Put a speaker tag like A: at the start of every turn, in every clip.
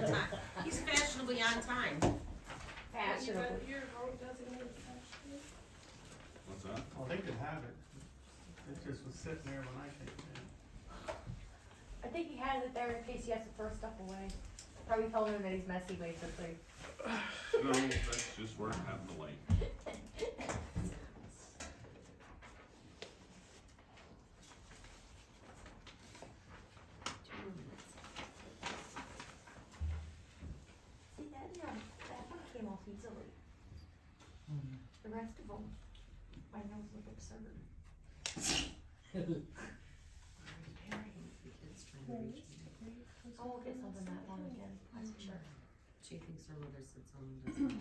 A: on time. He's fashionably on time.
B: Fashionable.
C: Your vote designated actually.
D: What's that?
E: Well, they could have it. It just was sitting there when I came in.
B: I think he has it there in case he has to throw stuff away. Probably told him that he's messy basically.
D: No, that's just where it happened to lay.
B: See, that one came off easily. The rest of them, my nose look absurd. I won't get something that long again, that's for sure.
A: She thinks her mother said something doesn't.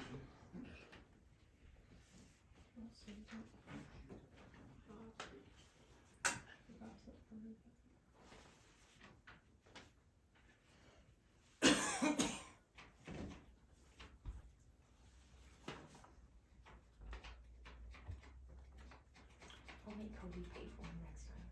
B: I'll make Cody pay for him next time.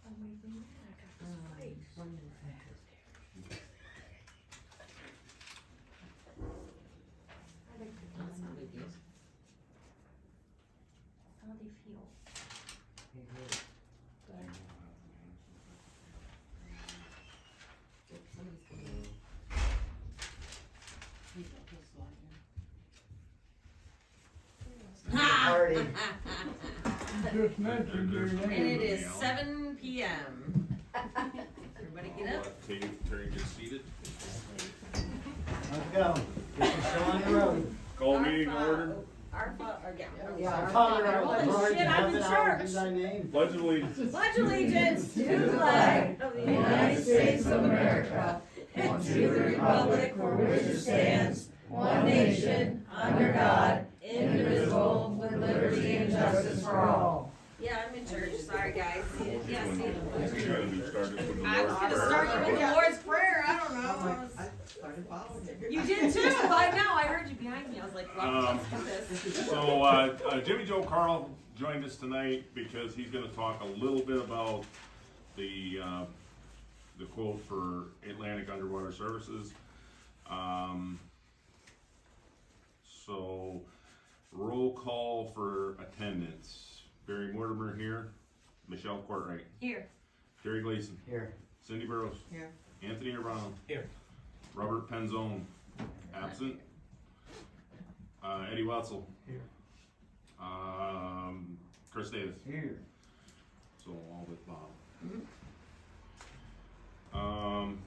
B: I'm waving that, I got this place. I think
A: That's not a big deal.
B: how they feel. Good.
A: Somebody's going
F: Party.
E: Just mentioned your
A: And
E: name.
A: it is 7 p.m. Everybody get up.
D: Terry get seated.
F: Let's go. Get the show on the road.
D: Call meeting to order.
F: Yeah, our Father, our
A: Holy
F: Lord,
A: shit,
F: in
A: I'm in
F: heaven, hallowed be
A: church.
F: thy name.
D: Pledge allegiance.
A: Pledge allegiance
B: To the flag of the United States of America
A: and to the republic for which it stands, one nation, under God, indivisible, with liberty and justice for all. Yeah, I'm in church, sorry guys. Yeah, see.
D: You gotta be started with the
A: I was
D: Lord's
A: gonna
D: Prayer.
A: start you with the Lord's Prayer, I don't know.
F: Started following it.
A: You did too, I know, I heard you behind me, I was like, well, let's do this.
D: So, Jimmy Joe Carl joined us tonight because he's gonna talk a little bit about the quote for Atlantic Underwater Services. So, roll call for attendance. Barry Mortimer here, Michelle Courtwright,
A: Here.
D: Terry Gleason,
F: Here.
D: Cindy Burrows,
A: Here.
D: Anthony Urbano,
E: Here.
D: Robert Penzone, absent, Eddie Wetzel,
E: Here.
D: Chris Davis.
F: Here.
D: So all with Bob.
A: Mhm.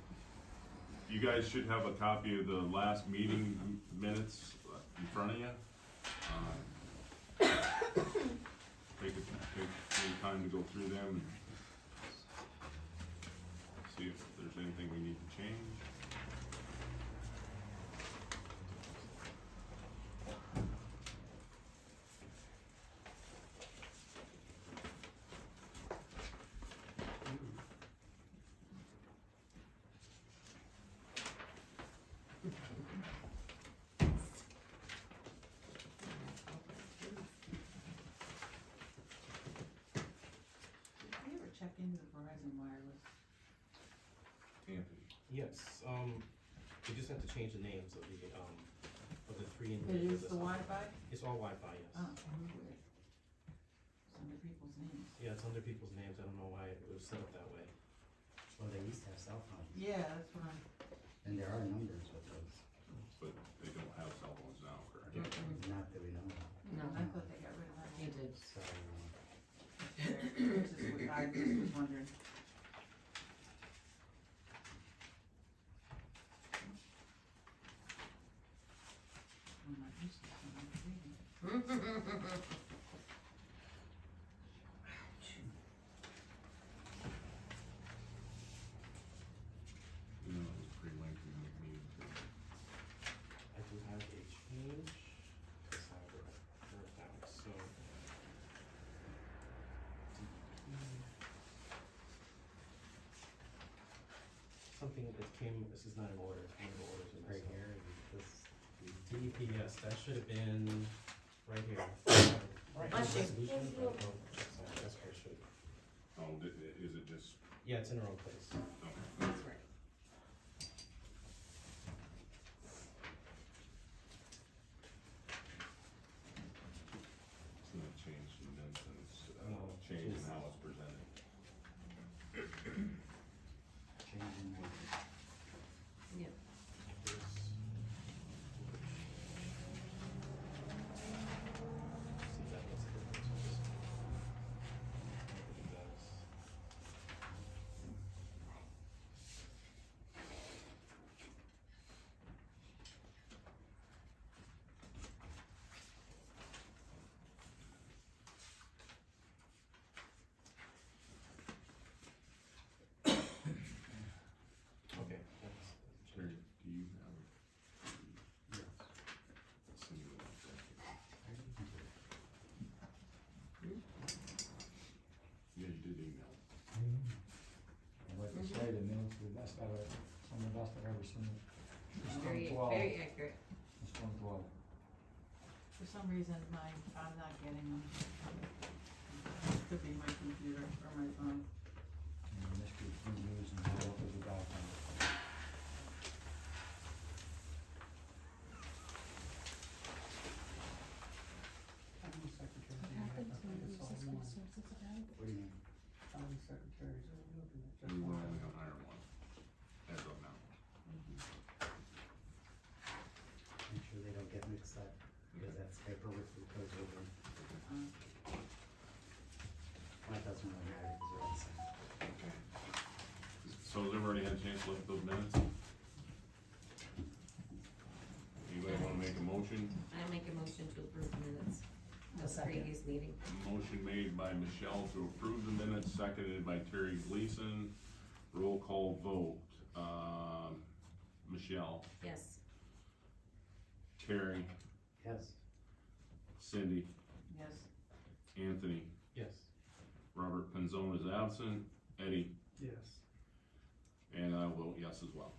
D: You guys should have a copy of the last meeting minutes in front of you. Take any time to go through them and see if there's anything we need to change.
C: Check into Verizon Wireless.
D: Anthony.
G: Yes, we just have to change the names of the free and.
C: It is the Wi-Fi?
G: It's all Wi-Fi, yes.
C: Oh, weird. It's under people's names.
G: Yeah, it's under people's names, I don't know why it was set up that way.
F: Well, they used to have cell phones,
C: Yeah, that's what I'm.
F: and there are numbers with those,
D: But they don't have cell phones now, correct?
F: not that we know of.
C: No, I thought they got rid of that.
A: He did.
F: So,
C: This is what I just was wondering. I'm not used to someone reading.
D: You know, it was pretty lengthy meeting too.
G: I do have a change, cause I wrote it down, so. Something that came, this is not in order, one of the orders in
F: right
G: this.
F: here, this,
G: DEP, yes, that should have been right here.
A: Bless you.
G: Resolution, oh, sorry, that's where it should.
D: Oh, is it just,
G: Yeah, it's in the wrong place.
D: okay.
A: That's right.
D: It's not changed in then since,
G: No,
D: changed in
G: it's-
D: how it's presented.
F: changing right
A: Yeah.
G: See, that was the difference. It does. Okay, that's.
D: Terry, do you have,
F: here.
D: send you that? Yeah, you did email.
H: I'd like to say the minutes were the best I've ever, some of the best I've ever seen. It's
A: Very,
H: 112.
A: very accurate.
H: It's 112.
C: For some reason, I'm not getting them. Could be my computer or my phone.
H: And this could be used and all over the document.
E: County secretary, I think it's all one.
F: What do you mean?
E: County secretaries are looking at just
D: We were
E: one.
D: only gonna hire one, as of now.
F: Make sure they don't get mixed up, because that's paperwork that goes over. That doesn't really matter, because they're all the same.
D: Okay. So has everybody had a chance to look at those minutes? Anybody wanna make a motion?
A: I make a motion to approve the minutes of the previous meeting.
D: Motion made by Michelle to approve the minutes, seconded by Terry Gleason. Roll call vote, Michelle,
A: Yes.
D: Terry,
F: Yes,
D: Cindy,
C: Yes.
D: Anthony,
G: Yes.
D: Robert Penzone is absent, Eddie,
E: Yes.
D: and I will vote yes as well.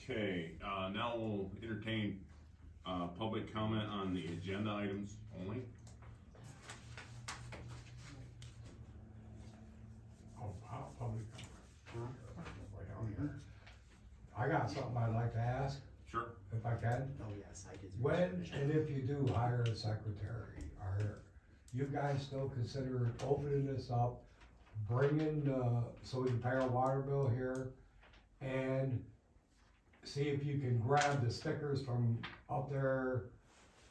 D: Okay, now we'll entertain, public comment on the agenda items only.
I: Public
F: huh?
I: way down here. I got something I'd like to ask,
D: Sure.
I: if I can.
F: Oh, yes, I did.
I: When and if you do hire a secretary, are you guys still consider opening this up, bringing, so we can pay our water bill here? And see if you can grab the stickers from up there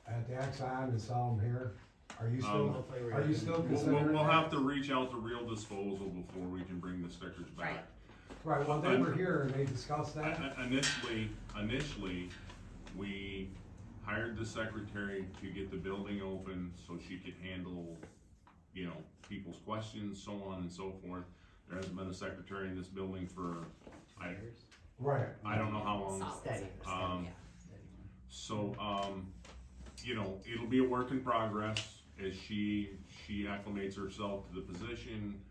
I: at the Exxon and sell them here? Are you still,
F: Hopefully we're
I: are you
F: gonna-
I: still
D: We'll,
I: considering
D: we'll
I: that?
D: have to reach out to Real Disposal before we can bring the stickers back.
I: Right, well, they were here and they discussed that.
D: Initially, we hired the secretary to get the building open so she could handle, you know, people's questions, so on and so forth. There hasn't been a secretary in this building for,
F: Years?
I: Right.
D: I don't know how long.
A: Solid.
F: Steady,
D: Um,
A: Yeah.
F: steady one.
D: So, you know, it'll be a work in progress as she acclimates herself to the position,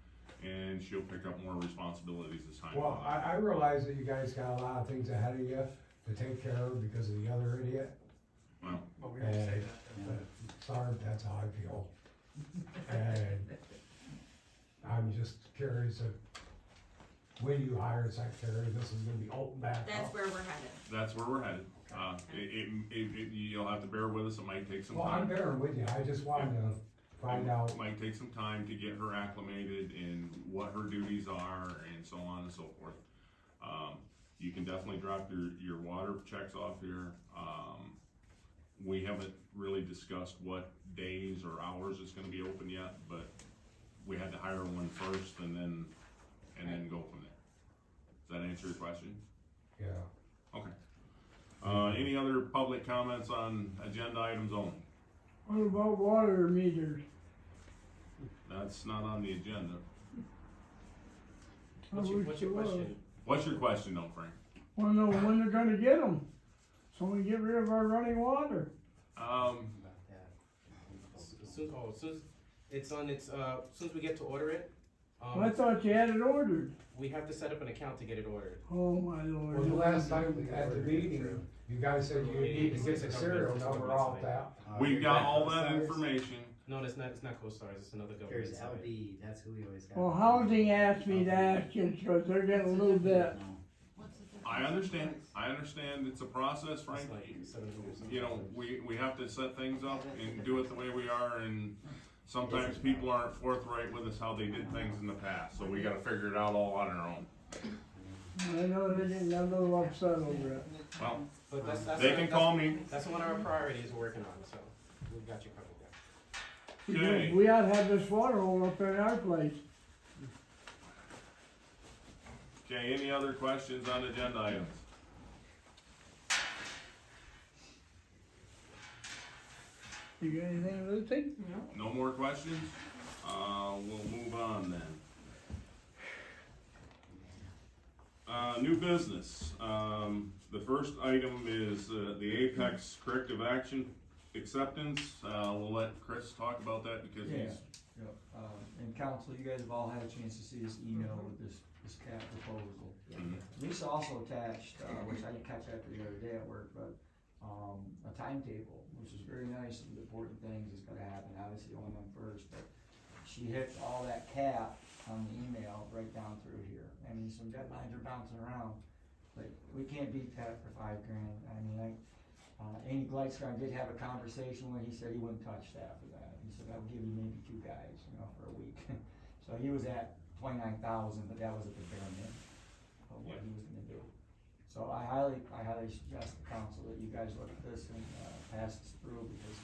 D: and she'll pick up more responsibilities as time goes
I: Well,
D: on.
I: I realize that you guys got a lot of things ahead of you to take care of because of the other idiot.
D: Well,
E: But we don't say that.
I: But sorry, that's how I feel. And I'm just curious if, when you hire a secretary, this is gonna be open back up.
A: That's where we're headed.
D: That's where we're headed. You'll have to bear with us, it might take some
I: Well, I'm
D: time.
I: bearing with you, I just wanted to find out.
D: It might take some time to get her acclimated and what her duties are and so on and so forth. You can definitely drop your water checks off here. We haven't really discussed what days or hours it's gonna be open yet, but we had to hire one first and then go from there. Does that answer your question?
I: Yeah.
D: Okay. Any other public comments on agenda items only?
J: What about water meters?
D: That's not on the agenda.
G: What's your question?
D: What's your question though, Frank?
J: Wanna know when they're gonna get them, so we get rid of our running water.
F: About that.
G: Since it's on its, soon as we get to order it,
J: I thought you had it ordered.
G: we have to set up an account to get it ordered.
J: Oh my lord.
I: Well, the last time at the meeting, you guys said you need to get the serial number off that.
D: We got all that information.
G: No, it's not CoStars, it's another government
F: There's
G: site.
F: LB, that's who we always got.
J: Well, housing asked me to ask you, cause they're getting a little bit.
C: What's the difference?
D: I understand it's a process, Frank.
G: It's like 700 something.
D: You know, we have to set things up and do it the way we are, and sometimes people aren't forthright with us how they did things in the past, so we gotta figure it out all on our own.
J: I know they're getting a little upset over it.
D: Well,
G: But
D: they can call me.
G: That's one of our priorities we're working on, so we've got you covered there.
D: Okay.
J: We ought to have this water hole up in our place.
D: Okay, any other questions on agenda items?
J: You got anything, Lucy?
D: No more questions? We'll move on then. New business. The first item is, the Apex corrective action acceptance. We'll let Chris talk about that because he's.
H: Yep, and council, you guys have all had a chance to see this email with this cap proposal.
D: Mhm.
H: Lisa also attached, which I didn't catch after the other day at work, but, a timetable, which is very nice, and the important things is gonna happen, obviously on them first, but she hit all that cap on the email right down through here. I mean, some deadlines are bouncing around, but we can't beat that for $5,000. I mean, Andy Gleitstein did have a conversation where he said he wouldn't touch that for that. He said, I'll give you maybe 2 guys, for a week. So he was at 29,000, but that was at the bare minimum of what he was gonna do. So I highly suggest the council that you guys look at this and, pass this through, because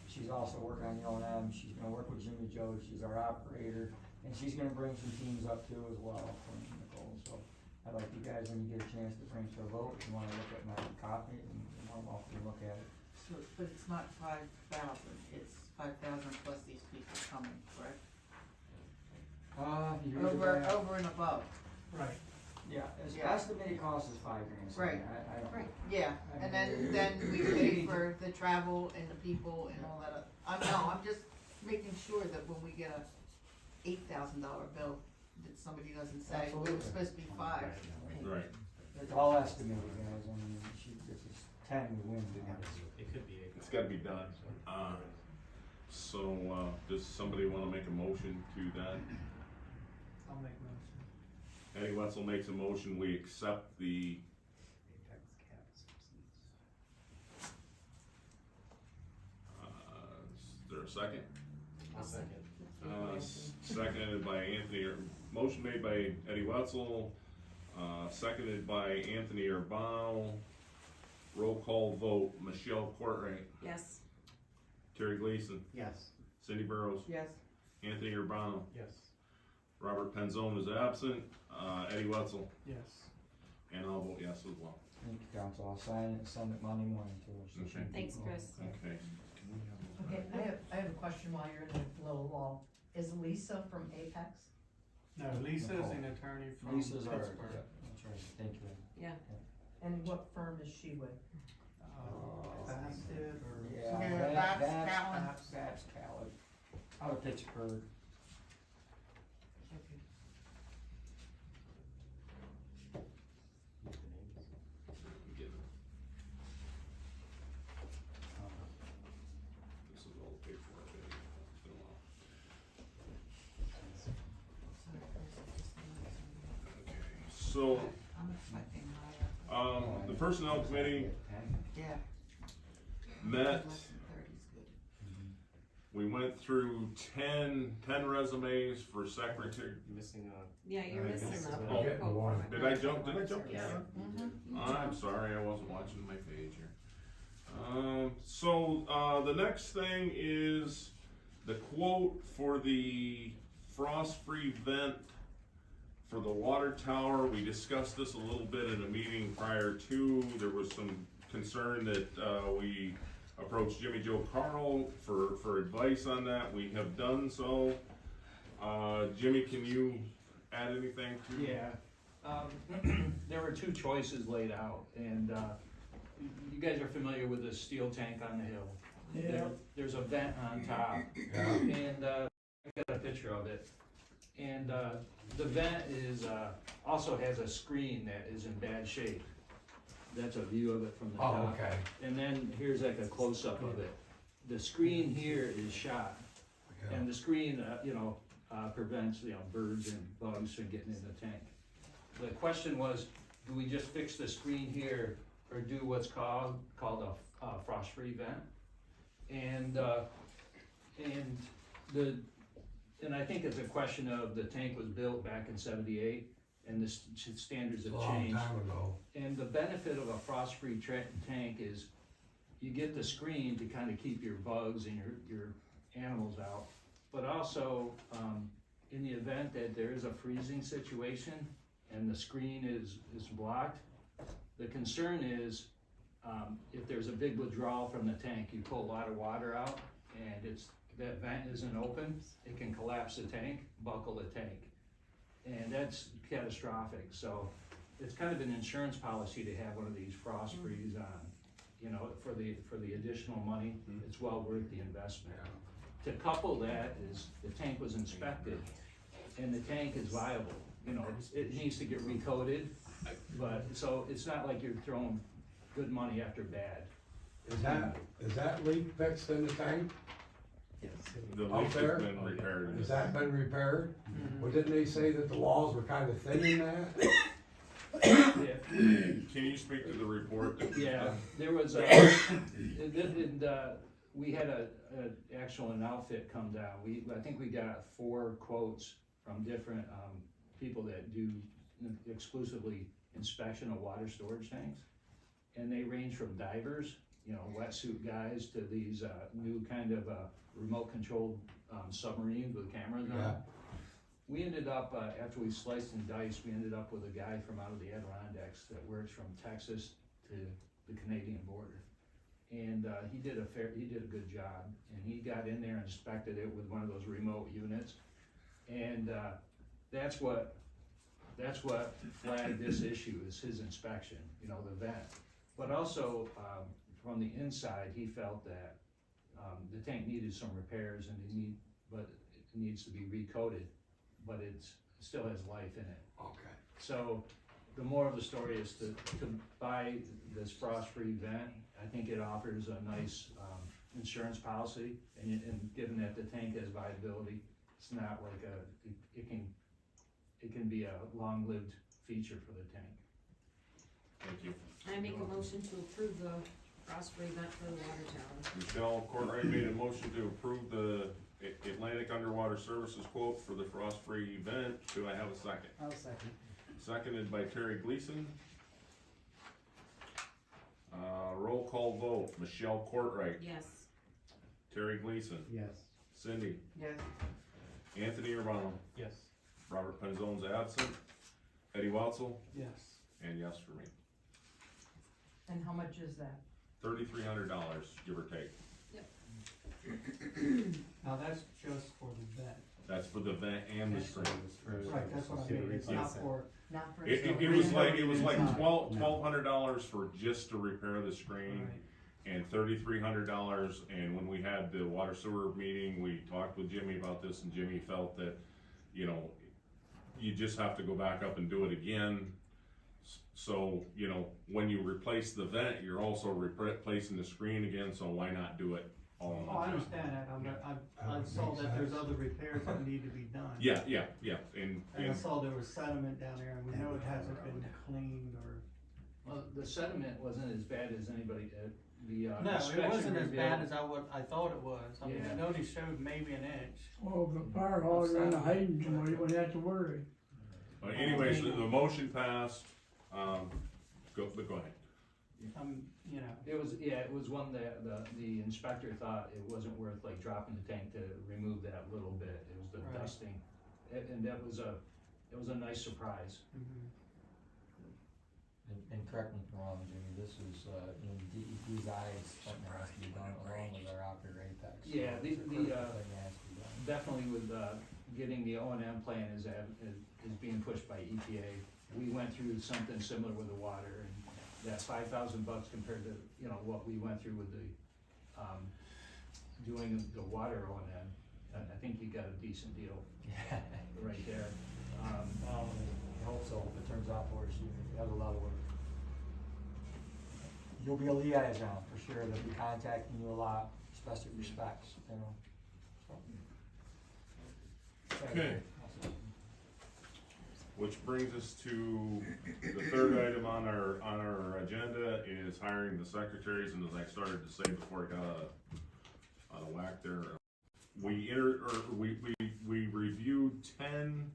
H: she's also working on the O&M, she's gonna work with Jimmy Joe, she's our operator, and she's gonna bring some teams up too as well from Nicole. So I'd like you guys, when you get a chance to bring to a vote, if you wanna look at my copy, and you're more than welcome to look at it.
C: So, but it's not 5,000, it's 5,000 plus these people coming, correct?
H: You read that?
C: Over and above.
J: Right.
H: Yeah,
C: Yeah.
H: estimated cost is $5,000. so
C: Right.
H: I don't.
C: Yeah, and then we pay for the travel and the people and all that. I'm just making sure that when we get a $8,000 bill, that somebody doesn't say, well, it was supposed to be 5.
D: Right.
H: It's all estimated, guys, I mean, this is 10 we win.
G: It could be a.
D: It's gotta be done. So, does somebody wanna make a motion to that?
E: I'll make a motion.
D: Eddie Wetzel makes a motion, we accept the,
F: Apex cap substance.
D: is there a second?
G: I'll second.
D: Seconded by Anthony, motion made by Eddie Wetzel, seconded by Anthony Urbano. Roll call vote, Michelle Courtwright,
A: Yes.
D: Terry Gleason,
F: Yes.
D: Cindy Burrows,
C: Yes.
D: Anthony Urbano,
G: Yes.
D: Robert Penzone is absent, Eddie Wetzel,
E: Yes.
D: and I'll vote yes as well.
H: Thank you, council, I'll sign it, send it Monday morning to her. so she
D: Okay.
H: can-
A: Thanks, Chris.
D: Okay.
K: Okay, I have a question while you're in the little law. Is Lisa from Apex?
E: No, Lisa's an attorney from
H: Lisa's our,
E: Pittsburgh.
H: yeah, that's right, thank you.
A: Yeah.
K: And what firm is she with?
E: Bassett or.
H: Yeah,
C: Yeah, Babs
H: Babs Callett, out of Pittsburgh.
D: This is all the paperwork. It's been a while. Okay. so,
C: I'm expecting higher.
D: the personnel committee
C: Yeah.
D: met,
C: Less than 30 is good.
D: we went through 10 resumes for secretary.
G: Missing
A: Yeah, you're missing the.
D: Oh,
I: getting one.
D: Did I jump to
A: Yeah.
D: I'm sorry, I wasn't watching my page here. The next thing is the quote for the frost-free vent for the water tower. We discussed this a little bit in a meeting prior to. There was some concern that we approached Jimmy Joe Carl for advice on that. We have done so. Jimmy, can you add anything to?
L: Yeah, there were two choices laid out, and you guys are familiar with the steel tank on the hill.
J: Yeah.
L: There's a vent on top,
I: Yeah.
L: and I got a picture of it. And the vent is also has a screen that is in bad shape. That's a view of it from the
I: Oh,
L: top.
I: okay.
L: And then here's like a close-up of it. The screen here is shot,
I: Yeah.
L: and the screen, prevents, birds and bugs from getting in the tank. The question was, do we just fix the screen here, or do what's called a frost-free vent? And I think it's a question of the tank was built back in '78, and the standards have
I: A long
L: changed.
I: time ago.
L: And the benefit of a frost-free tank is you get the screen to kind of keep your bugs and your animals out. But also, in the event that there is a freezing situation and the screen is blocked, the concern is if there's a big withdrawal from the tank, you pull a lot of water out and that vent isn't open, it can collapse the tank, buckle the tank. And that's catastrophic. So it's kind of an insurance policy to have one of these frost frees on. For the additional money, it's well worth the investment. To couple that is the tank was inspected and the tank is viable. It needs to get recoated, but so it's not like you're throwing good money after bad.
I: Is that leak fixed in the tank?
D: The
I: Up
D: leak
I: there?
D: has been repaired.
I: Has that been repaired? Well, didn't they say that the walls were kind of thin in that?
L: Yeah.
D: Can you speak to the report?
L: Yeah, there was we had an outfit come down. I think we got 4 quotes from different people that do exclusively inspection of water storage tanks, and they range from divers, wetsuit guys, to these new kind of remote controlled submarines with cameras on.
I: Yeah.
L: We ended up, after we sliced and diced, we ended up with a guy from out of the Adirondacks that works from Texas to the Canadian border. And he did a good job, and he got in there and inspected it with one of those remote units. And that's what flagged this issue, is his inspection, the vent. But also, from the inside, he felt that the tank needed some repairs, but it needs to be recoated, but it still has life in it.
I: Okay.
L: So the moral of the story is to buy this frost-free vent. I think it offers a nice insurance policy, and given that the tank has viability, it's not like it can be a long-lived feature for the tank.
D: Thank you.
A: I make a motion to approve the frost-free vent for the water tower.
D: Michelle Courtwright made a motion to approve the Atlantic Underwater Services quote for the frost-free vent. Do I have a second?
F: I'll second.
D: Seconded by Terry Gleason. Roll call vote. Michelle Courtwright,
A: Yes.
D: Terry Gleason,
F: Yes.
D: Cindy,
C: Yes.
D: Anthony Urbano,
G: Yes.
D: Robert Penzone's absent, Eddie Welzel,
E: Yes.
D: and yes for me.
K: And how much is that?
D: $3,300, give or take.
E: Now that's just for the vet.
D: That's for the vent and the screen.
E: Right, that's what I mean, it's not for,
K: Not for.
D: It was like $1,200 for just to repair the screen,
E: right,
D: and $3,300. And when we had the water sewer meeting, we talked with Jimmy about this, and Jimmy felt that, you just have to go back up and do it again. So, when you replace the vent, you're also replacing the screen again, so why not do it all on
E: Oh, I
D: one job.
E: understand that, I
I: That
E: saw
I: makes
E: that there's
I: sense.
E: other repairs that need to be done.
D: Yeah,
E: And I saw there was sediment down there, and we know it hasn't been cleaned or.
L: Well, the sediment wasn't as bad as anybody, the
E: No, it
L: inspection
E: wasn't as bad
L: revealed.
E: as I thought it was, I mean,
L: Yeah.
E: I know they showed maybe an inch.
J: Well, the fire hall around the Hayden's, we wouldn't have to worry.
D: Anyways, the motion passed, go ahead.
E: You know,
L: It was one that the inspector thought it wasn't worth like dropping the tank to remove that little bit, it was the
E: Right.
L: dusting. And that was it was a nice surprise.
H: And correct me if I'm wrong, Jimmy, this is, in DEP's eyes, something that has to be done along with our operator apex. So
L: Yeah,
H: it's a critical thing that has to be done.
L: Definitely with, getting the O&M plan is being pushed by EPA. We went through something similar with the water, and that $5,000 compared to, you know, what we went through with the, doing the water O&M, I think you got a decent deal
H: Yeah.
L: right there.
H: Well, I hope so, if it turns out for us, you have a lot of work. You'll be a liaison, for sure, they'll be contacting you a lot, especially respects, you know, so.
D: Okay. Which brings us to the third item on our agenda is hiring the secretaries, and as I started to say before I got out of whack there, we reviewed 10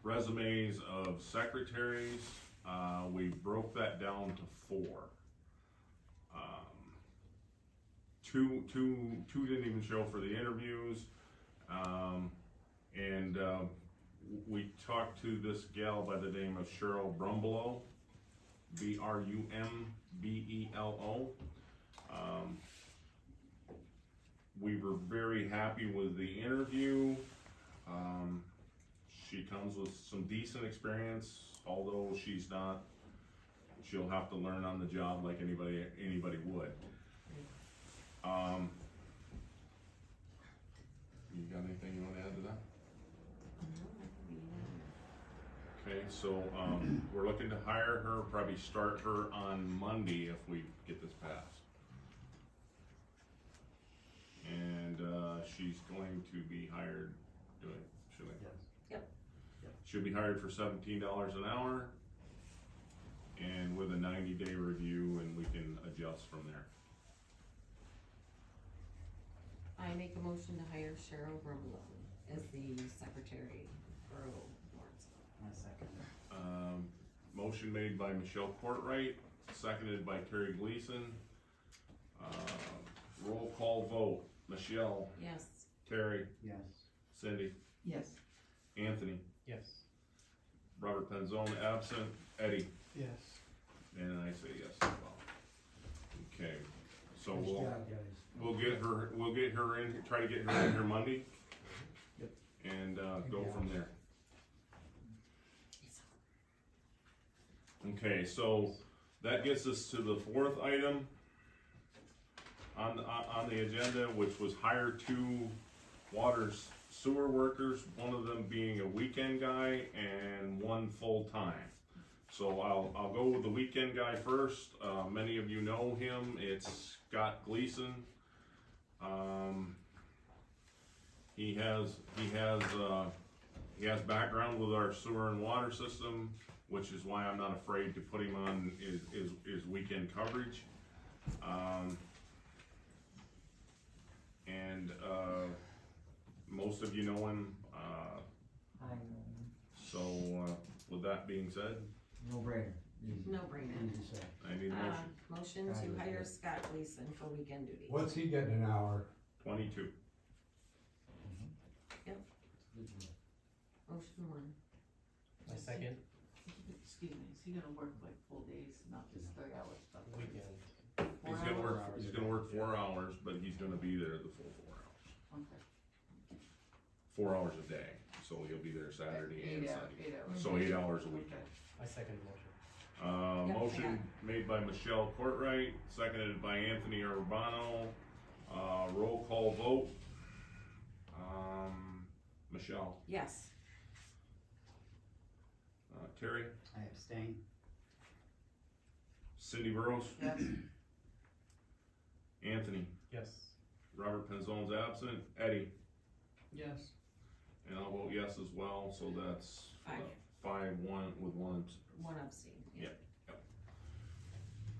D: resumes of secretaries. We broke that down to 4. Two didn't even show for the interviews, and we talked to this gal by the name of Cheryl Brumbelo, Brumbelo. We were very happy with the interview. She comes with some decent experience, although she'll have to learn on the job like anybody would. You got anything you wanna add to that? Okay, so, we're looking to hire her, probably start her on Monday if we get this passed. And, she's going to be hired, should I?
G: Yes.
D: She'll be hired for $17 an hour, and with a 90-day review, and we can adjust from there.
A: I make a motion to hire Cheryl Brumbelo as the secretary for Lawrenceville.
G: My second.
D: Motion made by Michelle Courtright, seconded by Terry Gleason. Roll call vote, Michelle,
A: Yes.
D: Terry,
G: Yes.
D: Cindy,
C: Yes.
D: Anthony,
G: Yes.
D: Robert Penzone absent, Eddie,
E: yes.
D: and I say yes as well. Okay, so
H: Nice job, guys.
D: we'll get her in, try to get her in here Monday.
H: Yep.
D: And, go from there. Okay, so that gets us to the 4th item on the agenda, which was hire 2 water sewer workers, one of them being a weekend guy and 1 full-time. So I'll go with the weekend guy first. Many of you know him. It's Scott Gleason. He has background with our sewer and water system, which is why I'm not afraid to put him on his weekend coverage. Most of you know him.
H: I know,
D: So with that being said,
H: no brainer, easy.
A: No brainer.
H: Easy to say.
D: I need a motion.
A: Motion to hire Scott Gleason for weekend duty.
I: What's he getting an hour?
D: 22.
H: Good deal.
A: Motion 1.
G: My second.
C: Excuse me, is he gonna work like full days, not just 3-hour stuff?
G: Weekend.
D: He's gonna work 4 hours, but he's gonna be there the full 4 hours.
C: Okay.
D: 4 hours a day, so he'll be there Saturday and
C: 8 hours,
D: Sunday.
C: 8 hours.
D: So 8 hours a week.
C: Okay.
G: My second motion.
A: Yep,
D: Motion made by Michelle Courtright, seconded by Anthony Urbano. Roll call vote. Michelle,
A: Yes.
D: Terry,
F: I abstain.
D: Cindy Burrows,
C: Yes.
D: Anthony,
G: Yes.
D: Robert Penzone's absent. Eddie?
E: Yes.
D: And I'll vote yes as well, so that's 5-1 with one.
A: One abstain.
D: Yeah.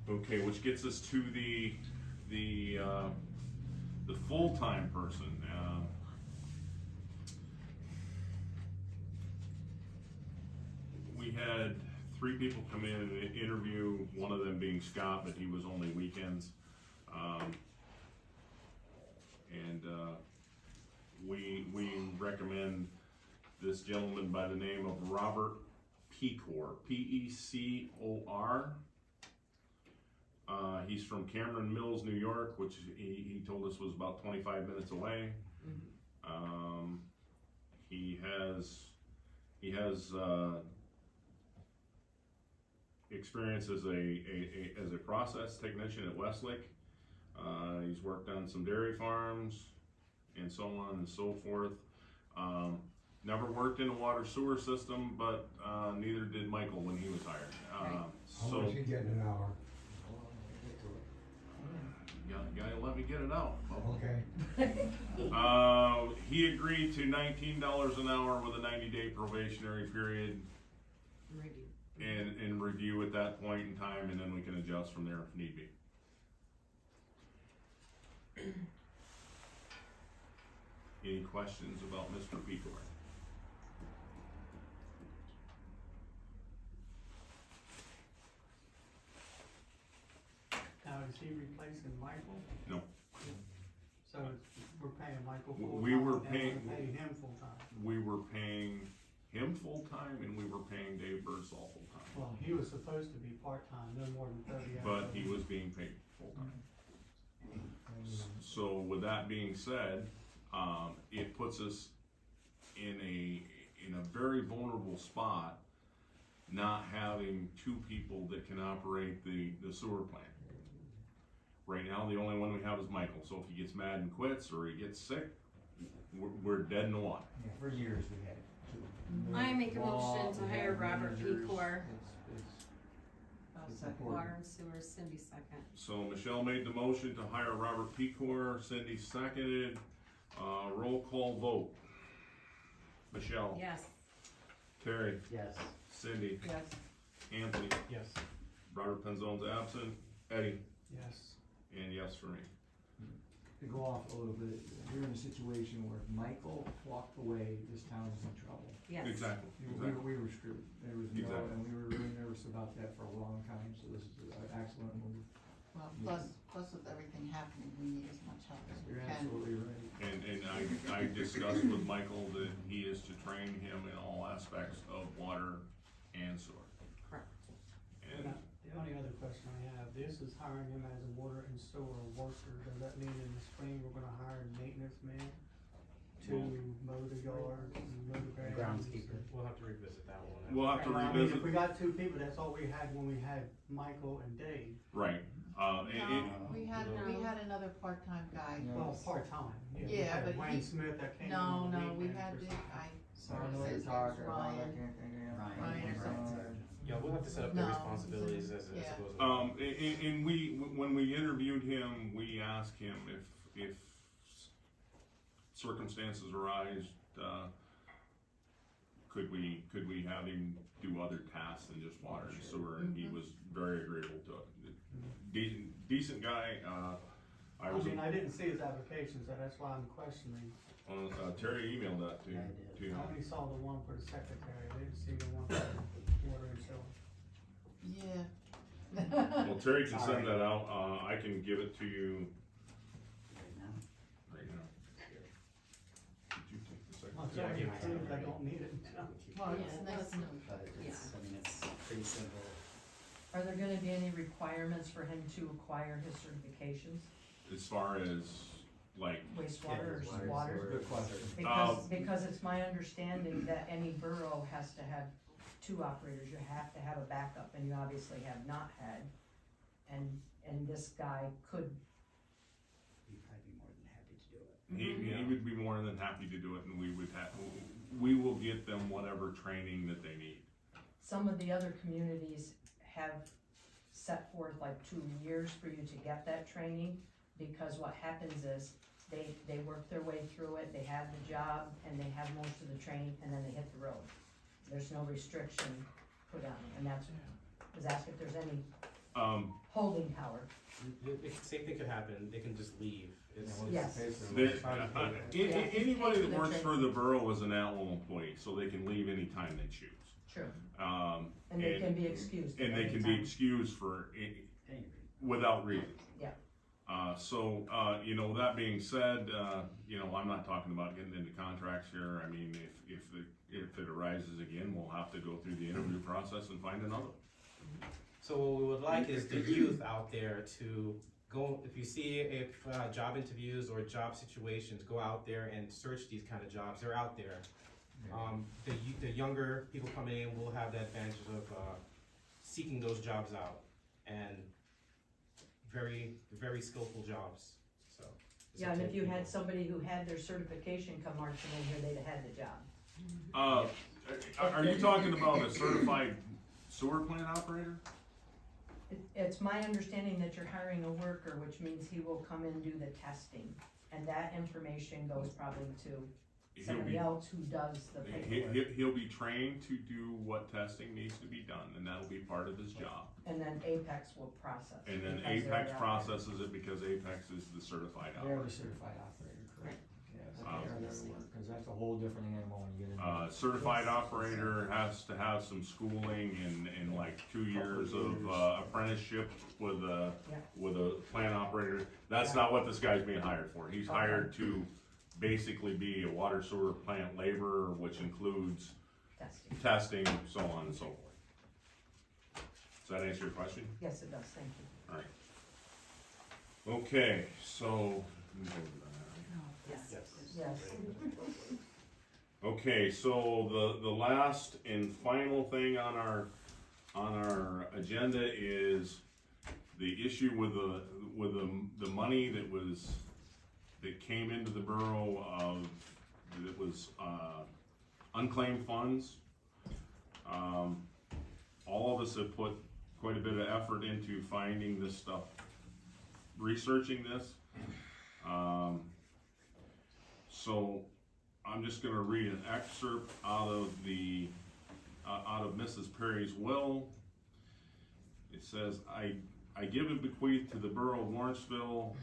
D: Okay, which gets us to the full-time person. We had 3 people come in and interview, one of them being Scott, but he was only weekends. We recommend this gentleman by the name of Robert Pecor, P-E-C-O-R. He's from Cameron Mills, New York, which he told us was about 25 minutes away. He has experience as a process technician at Westlake. He's worked on some dairy farms and so on and so forth. Never worked in a water sewer system, but neither did Michael when he was hired.
I: How much you getting an hour?
D: You gotta let me get it out.
I: Okay.
D: He agreed to $19 an hour with a 90-day probationary period. And review at that point in time, and then we can adjust from there if need be. Any questions about Mr. Pecor?
E: Now, is he replacing Michael?
D: No.
E: So we're paying Michael full-time?
D: We were
E: and we're
D: paying
E: him full-time?
D: We were paying him full-time, and we were paying Dave Birdsall full-time.
E: Well, he was supposed to be part-time, no more than 30 hours.
D: But he was being paid full-time. So with that being said, it puts us in a very vulnerable spot, not having 2 people that can operate the sewer plant. Right now, the only one we have is Michael, so if he gets mad and quits, or he gets sick, we're dead in the water.
H: Yeah, for years we had 2.
A: I make a motion to
H: We
A: hire
H: had
A: Robert
H: managers.
A: Pecor.
H: It's important.
A: Water and sewer, Cindy second.
D: So Michelle made the motion to hire Robert Pecor, Cindy seconded, roll call vote. Michelle?
A: Yes.
D: Terry?
F: Yes.
D: Cindy?
B: Yes.
D: Anthony?
G: Yes.
D: Robert Penzone's absent. Eddie?
E: Yes.
D: And yes for me.
H: To go off a little bit, we're in a situation where if Michael walked away, this town is in trouble.
A: Yes.
D: Exactly.
H: We were screwed. There was no,
D: Exactly.
H: and we were really nervous about that for a long time, so this is an excellent move.
C: Well, plus with everything happening, we need as much help as we
H: You're
C: can.
H: absolutely right.
D: And I discussed with Michael that he is to train him in all aspects of water and sewer.
A: Correct.
D: And
E: The only other question I have, this is hiring him as a water and sewer worker. Does that mean in the spring we're gonna hire a maintenance man to mow the yard and mow the grass?
F: Groundskeeper.
G: We'll have to revisit that one.
D: we'll have to
E: Well, I mean,
D: revisit,
E: if we got 2 people, that's all we had when we had Michael and Dave.
D: right,
C: No, we had another part-time guy.
H: No.
E: Well, part-time. We
C: Yeah,
E: had
C: but
E: Wayne
C: he-
E: Smith that came in
C: No,
E: on the
C: we
E: weekends
C: had
E: or
C: to,
E: something.
H: So I know what you're talking about, I
C: Ryan.
H: can't think of
C: Ryan or something.
G: Yeah, we'll have to set up the
C: No,
G: responsibilities as it
C: yeah.
G: goes along.
D: and when we interviewed him, we asked him if circumstances arise, could we have him do other tasks than just water and sewer, and he was very agreeable to it. Decent guy,
E: I mean, I didn't see his application, so that's why I'm questioning.
D: Terry emailed that to
F: I
D: him.
E: I only saw the one for the secretary, I didn't see the one for water and sewer.
C: Yeah.
D: Well, Terry can send that out, I can give it to you
F: Right now.
D: right now. Did you take the second?
E: Well, it's
G: Yeah, I
E: already
G: can-
E: approved, I don't need it.
C: Well,
A: Yeah,
C: it's
A: that's
C: nice.
F: But it's, I mean, it's pretty simple.
K: Are there gonna be any requirements for him to acquire his certifications,
D: As far as, like,
K: wastewater
F: Yeah,
K: or water?
F: sewer,
H: Good question.
K: Because it's my understanding that any borough has to have 2 operators, you have to have a backup, and you obviously have not had. And this guy could,
F: He'd probably be more than happy to do it.
D: he would be more than happy to do it, and we will get them whatever training that they need.
K: some of the other communities have set forth like 2 years for you to get that training, because what happens is, they work their way through it, they have the job, and they have most of the training, and then they hit the road. There's no restriction put on them, and that's, was asking if there's any holding power.
G: The same thing could happen, they can just leave.
K: Yes.
D: Anybody that works for the borough is an at-will employee, so they can leave anytime they choose.
K: True.
D: And
K: they can be excused.
D: And they can be excused for, without reason.
K: Yeah.
D: You know, that being said, you know, I'm not talking about getting into contracts here. I mean, if it arises again, we'll have to go through the interview process and find another.
G: So what we would like is the youth out there to go, if you see if job interviews or job situations, go out there and search these kind of jobs. They're out there. The younger people coming in will have the advantage of seeking those jobs out, and very skillful jobs. So
K: Yeah, and if you had somebody who had their certification come marching in here, they'd have had the job.
D: Are you talking about a certified sewer plant operator?
K: It's my understanding that you're hiring a worker, which means he will come in and do the testing, and that information goes probably to somebody else who does the paperwork.
D: He'll be trained to do what testing needs to be done, and that'll be part of his job.
K: And then Apex will process.
D: And then
K: because they're
D: Apex
K: the
D: processes it because Apex is the certified
H: They're
D: operator.
H: the certified operator, correct? Yes,
D: Okay.
H: cause that's a whole different animal when you get into.
D: Certified operator has to have some schooling and like 2 years of apprenticeship with a plant operator. That's not what this guy's being hired for. He's hired to basically be a water sewer plant laborer, which includes testing, so on and so forth. Does that answer your question?
K: Yes, it does, thank you.
D: Alright. Okay, so,
K: Yes. Yes.
D: okay, so the last and final thing on our agenda is the issue with the money that came into the borough that was unclaimed funds. All of us have put quite a bit of effort into finding this stuff, researching this. So I'm just gonna read an excerpt out of Mrs. Perry's will. It says, I give and bequeath to the borough of Lawrenceville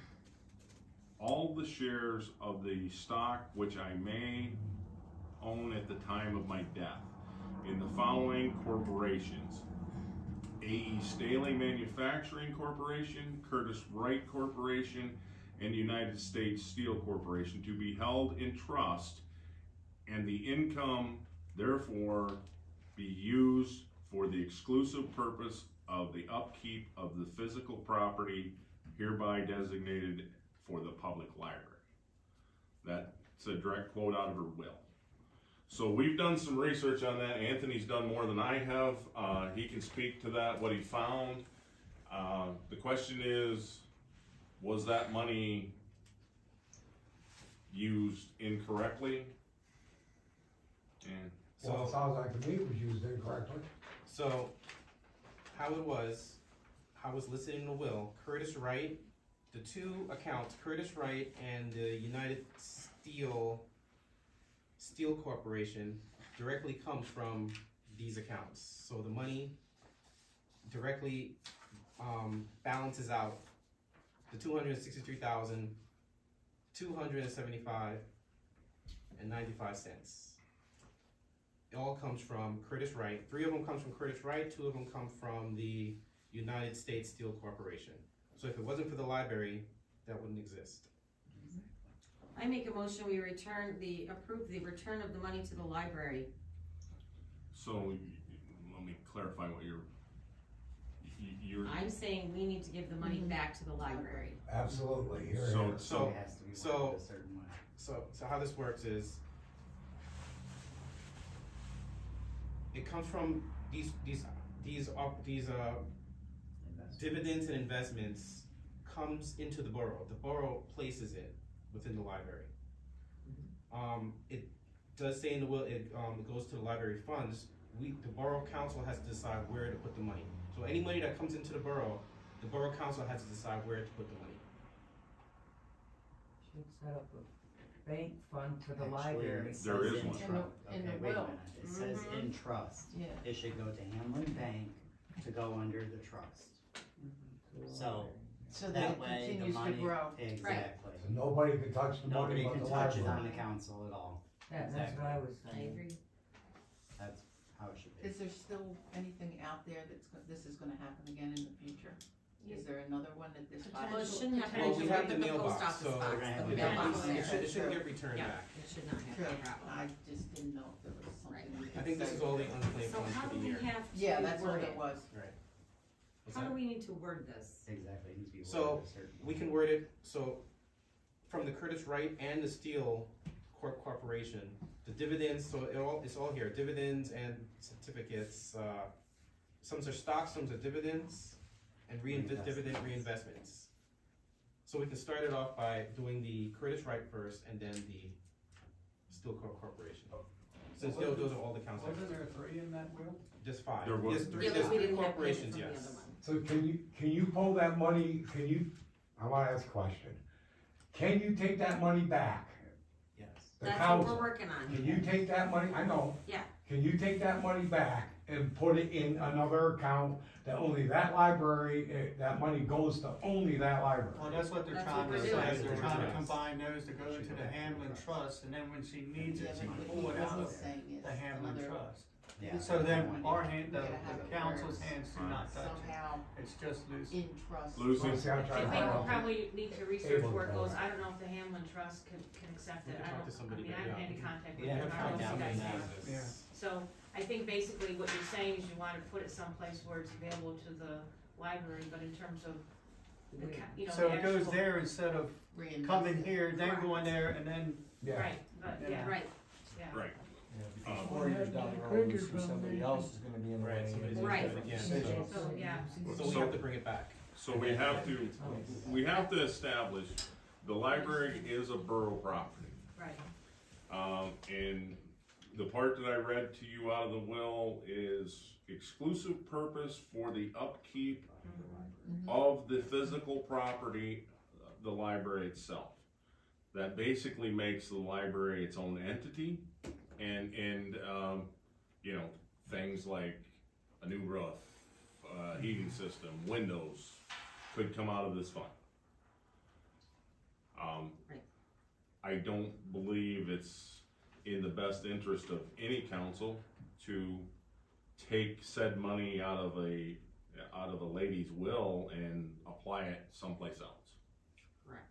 D: all the shares of the stock which I may own at the time of my death in the following corporations: A.E. Staley Manufacturing Corporation, Curtis Wright Corporation, and United States Steel Corporation, to be held in trust, and the income therefore be used for the exclusive purpose of the upkeep of the physical property hereby designated for the public library. That's a direct quote out of her will. So we've done some research on that. Anthony's done more than I have. He can speak to that, what he found. The question is, was that money used incorrectly? And
I: Well, it sounds like to me it was used incorrectly.
G: So, how it was listed in the will, Curtis Wright, the two accounts, Curtis Wright and the United Steel Corporation, directly comes from these accounts. So the money directly balances out the $263,275.95. It all comes from Curtis Wright. 3 of them comes from Curtis Wright, 2 of them come from the United States Steel Corporation. So if it wasn't for the library, that wouldn't exist.
A: I make a motion, we approve the return of the money to the library.
D: so, let me clarify what you're
A: I'm saying we need to give the money back to the library.
I: Absolutely, here,
D: So-
I: here.
G: So,
F: It has to be
G: so-
F: worded a certain way.
G: So how this works is, it comes from these dividends and investments comes into the borough. The borough places it within the library. It does say in the will, it goes to the library funds. The borough council has to decide where to put the money. So any money that comes into the borough council has to decide where to put the money.
M: should set up a bank fund for the
F: Actually,
M: library.
F: it
D: There
F: says
D: is
F: in
D: one.
F: tru-
C: In the
F: Okay, wait a
C: will.
F: minute, it says in trust,
C: Yeah.
F: it should go to Hamlin Bank to go under the trust. So,
C: So that
F: that
C: it
F: way the
C: continues to
F: money,
C: grow.
F: exactly.
I: So nobody can touch the money
F: Nobody
I: but
F: can
I: the
F: touch it on
I: library.
F: the council at all.
M: That's what I was
K: I
M: saying.
K: agree.
F: That's how it should be.
C: Is there still anything out there this is gonna happen again in the future? Is there another one that this
K: Well, it
C: body?
K: shouldn't have to
G: Well, we
K: be
G: have the
K: the post
G: mailbox,
K: office
G: so
K: box,
F: we're gonna have
K: the
F: the
K: mailbox
F: mailbox.
K: there.
G: It shouldn't get returned
K: Yeah,
G: back.
K: it should not have
C: True,
K: a problem.
C: I just didn't know if there was something. we
G: I
C: could
G: think this
C: say.
G: is all the unclaimed
A: So
G: funds
A: how
G: for
A: do
G: the
A: we
G: year.
A: have to
C: Yeah, that's
A: word
C: what it was.
G: Right. What's
A: How
G: that?
A: do we need to word this?
F: Exactly, it needs to be
G: So,
F: worded a certain
G: We
F: way.
G: can word it, so, from the Curtis Wright and the Steel Corporation, the dividends, so it's all here, dividends and certificates, some are stocks, some are dividends, and dividend reinvestments. So we can start it off by doing the Curtis Wright first, and then the Steel Corporation. Since those are all the council,
E: Wasn't there 3 in that will?
G: just 5.
D: There was-
G: There's three,
A: Yeah, but
G: there's
A: we
G: 3
A: didn't have payment
G: corporations,
A: from the
G: yes.
A: other one.
I: So can you pull that money, I wanna ask a question. Can you take that money back?
G: Yes.
I: The
A: That's what
I: council,
A: we're working on.
I: can you take that money, I know.
A: Yeah.
I: Can you take that money back and put it in another account that only that library, that money goes to only that library?
E: Well, that's what they're
A: That's
E: trying
A: what
E: to
A: we're
E: say,
A: doing.
E: they're trying to
G: Yes.
E: combine those to go into the Hamlin Trust, and then when she needs
C: Yeah,
E: it, she
C: but
E: can
C: what
E: pull
C: he
E: it out
C: wasn't
E: of
C: saying is
E: the Hamlin
C: another
E: Trust.
F: Yeah,
E: So
F: that's
E: then
F: the one.
E: our hand,
C: We gotta have
E: the
C: it
E: council's
C: where
E: hands do not touch it,
C: somehow
E: it's just loose.
C: in trust.
D: Lucy?
I: See, I'm
N: I
I: trying
N: think
I: to find
N: we'll
I: out.
N: probably need to research
I: Able
N: where it
I: to
N: goes,
I: vote.
N: I don't know if the Hamlin Trust can accept
G: We
N: it,
G: can
N: I
G: talk
N: don't,
G: to somebody,
N: I mean, I
G: but
N: haven't had
G: yeah.
N: any contact with
F: Yeah,
N: them, I don't know if
G: somebody
N: you guys
G: knows
N: have.
G: this.
N: So, I think basically what you're saying is you wanna put it someplace where it's available to the library, but in terms of the, you know,
E: So
N: the
E: it goes
N: actual-
E: there instead of
C: Reinvest
E: coming
C: it.
E: here, then
N: Correct.
E: going there, and then,
I: Yeah.
N: Right, but, yeah,
A: Right,
N: yeah.
D: Right.
J: Well,
M: 4 years down the road, you see somebody else is gonna be in the
G: Right,
M: way.
G: somebody's
M: and
G: gonna
A: Right.
G: do it again,
M: decisions.
G: so-
N: So, yeah.
G: So we have to bring it back.
D: So we have to establish, the library is a borough property.
N: Right,
D: And the part that I read to you out of the will is exclusive purpose for the upkeep of the physical property, the library itself. That basically makes the library its own entity, and you know, things like a new roof, heating system, windows could come out of this fund.
A: Right.
D: I don't believe it's in the best interest of any council to take said money out of a lady's will and apply it someplace else.
A: correct.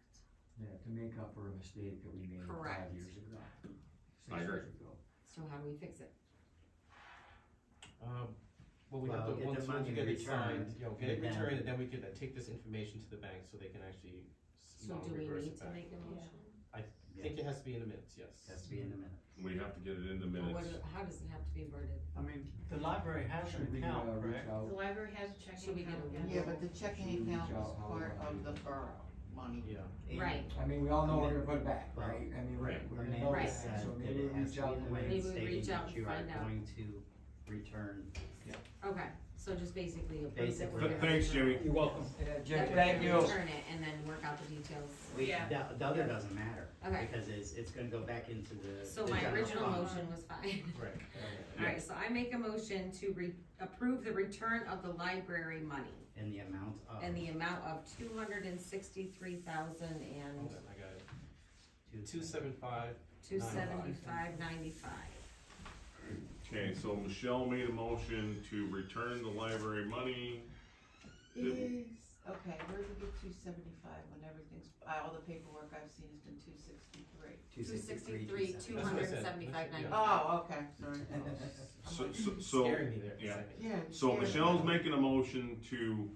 H: Yeah, to make up for a mistake that we made
A: Correct.
H: 5 years ago.
D: I
H: 6
D: agree.
H: years ago.
A: So how do we fix it?
G: Well, we have to,
F: Well, get
G: once
F: the money
G: you get it
F: returned,
G: signed, you know, get it
F: and then-
G: returned, and then we can take this information to the bank so they can actually,
A: So do we
G: reverse
A: need
G: it
A: to
G: back.
A: make a motion?
G: I think it has to be in the minutes, yes.
F: Has to be in the minute.
D: We have to get it in the
A: Or what
D: minutes.
A: how does it have to be worded?
E: I mean, the library has an
H: Should we
E: account,
H: reach
E: correct?
H: out?
N: the library has a
A: Should
N: checking
A: we get
N: account,
A: a-
N: yeah.
C: Yeah, but the checking account is part of the borough money.
G: Yeah.
A: Right,
H: I mean, we all know we're gonna put it back, right? I mean,
D: Right.
H: we're
F: The
H: gonna know
F: minute
H: that,
F: said
H: so
F: that
H: maybe
F: it
H: we
F: has
H: reach
F: to be
H: out
F: in
H: to
F: the
H: the.
A: Maybe
F: minute
A: we
F: stating
A: reach out
F: that
A: and
F: you are
A: find out.
F: going to return.
A: okay, so just basically approve that
F: Basically.
A: we're gonna.
D: Thanks, Jimmy.
H: You're welcome.
A: That
H: Jim,
A: we're
H: thank
A: gonna
H: you.
A: return it and then work out the details.
N: Yeah.
F: The other doesn't matter.
A: Okay.
F: Because it's gonna go back into the.
A: So
F: the
A: my
F: general
A: original
F: fund.
A: motion was fine.
G: Right.
A: Alright, so I make a motion to approve the return of the library money
F: In the amount of.
A: in the amount of $263,000 and
G: Hold on, I got it. 275.
A: $275.95.
D: Okay, so Michelle made a motion to return the library money.
C: Is, okay, where did we get 275 when everything's, all the paperwork I've seen has been 263?
A: 263,
G: That's what I said.
A: 275.95.
C: Oh, okay, sorry.
D: So
G: Scaring me there for a
D: yeah.
G: second.
C: Yeah.
D: So
C: yeah.
D: Michelle's making a motion to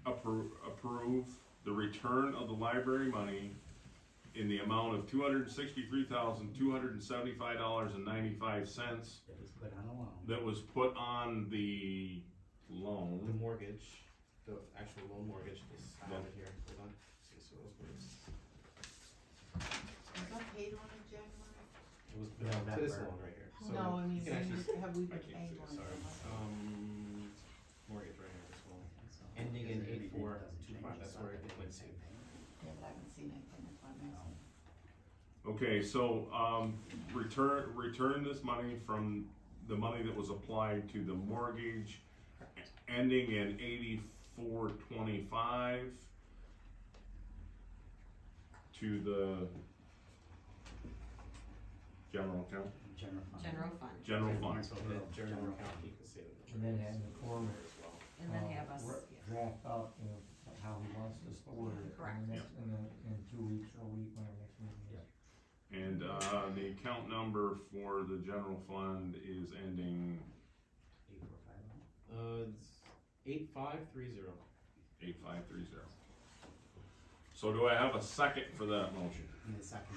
D: approve the return of the library money in the amount of $263,275.95
F: It was put on a loan.
D: that was put on the
G: The
D: loan.
G: mortgage, the actual loan mortgage is over here, hold on. See, so it was,
C: Was that paid on in January?
G: it was put
F: No,
G: on
F: that
G: to this
F: part.
G: loan right here. So
C: No, I mean,
G: you can actually,
C: have we
G: I
C: been
G: can't
C: paying
G: see it,
C: on
G: sorry.
C: it?
G: Mortgage right here, this one.
F: So,
G: Ending in
F: because everything
G: 8425,
F: doesn't change,
G: that's
F: it's
G: where
F: not
G: it
F: gonna
G: went
F: be the
G: to.
F: same payment.
C: Yeah, but I haven't seen anything, that's why I'm asking.
D: Okay, so, return this money from the money that was applied to the mortgage ending in 8425 to the general account,
F: General fund.
A: General fund,
D: general fund.
G: So the general account, you can say that.
H: And then have the foreman,
A: and then have us,
H: draft up, you know, how he wants to store it.
A: Correct.
H: In 2 weeks or a week, when our next meeting is.
D: And, the account number for the general fund is ending
G: 8530. It's 8530.
D: 8530. So do I have a second for that motion?
F: Need a second.